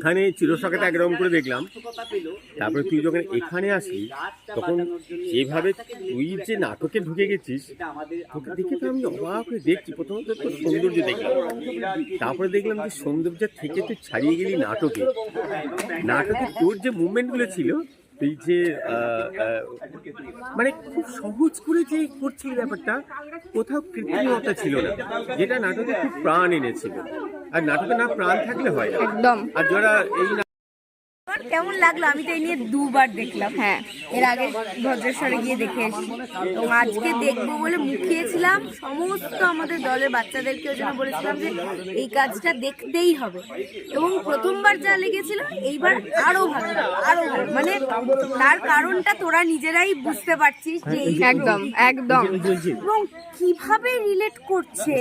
এখানে চিরসখাতে একরকম করে দেখলাম, তারপরে তুই যখন এখানে আসলি তখন যেভাবে তুই যে নাটকে ঢুকে গেছিস, তোকে দেখে তো আমি অবাক হয়ে দেখছি। প্রথমত তোর সৌন্দর্য দেখলাম, তারপরে দেখলাম যে সৌন্দর্য থেকে তুই ছাড়িয়ে গেলি নাটকে। নাটকে তোর যে মুভমেন্টগুলো ছিল, এই যে মানে খুব সহজ করে যে করছিল ব্যাপারটা, কোথাও কৃত্রিমতা ছিল না, যেটা নাটকে খুব প্রাণ এনেছিল। আর নাটকে না প্রাণ থাকলে হয় না একদম। আর যারা এই কেমন লাগলো? আমি তো এই নিয়ে দুবার দেখলাম। হ্যাঁ, এর আগে ভদ্রেশ্বরে গিয়ে দেখে এসেছি, তো আজকে দেখবো বলে মুখিয়েছিলাম। সমস্ত আমাদের দলের বাচ্চাদেরকেও যেন বলেছিলাম যে এই কাজটা দেখতেই হবে, এবং প্রথমবার যা লেগেছিল এইবার আরো ভালো, আরো ভালো। মানে তার কারণটা তোরা নিজেরাই বুঝতে পারছিস যে এই একদম একদম। এবং কিভাবে রিলেট করছে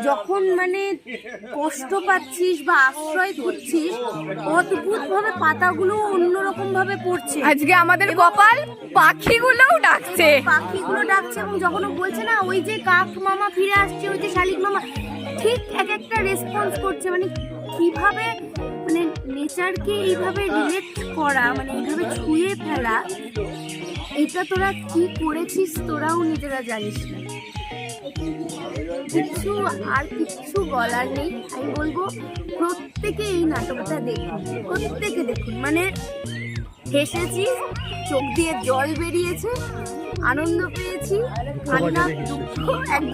যখন মানে কষ্ট পাচ্ছিস বা আশ্রয় খুঁজছিস, অদ্ভুত ভাবে পাতাগুলো অন্যরকম ভাবে পড়ছে। আজকে আমাদের কপাল পাখিগুলোও ডাকছে। পাখিগুলো ডাকছে, এবং যখন ও বলছে না ওই যে কাক মামা ফিরে আসছে, ওই যে শালিক মামা, ঠিক এক একটা রেসপন্স করছে। মানে কিভাবে মানে নেচারকে এইভাবে রিলেট করা, মানে এইভাবে ছুঁয়ে ফেলা, এটা তোরা কি করেছিস তোরাও নিজেরা জানিস না। কিছু আর কিচ্ছু বলার নেই। আমি বলবো প্রত্যেকে এই নাটকটা দেখুন, প্রত্যেকে দেখুন। মানে হেসেছি, চোখ দিয়ে জল বেরিয়েছে, আনন্দ পেয়েছি, কান্না দুঃখ একদম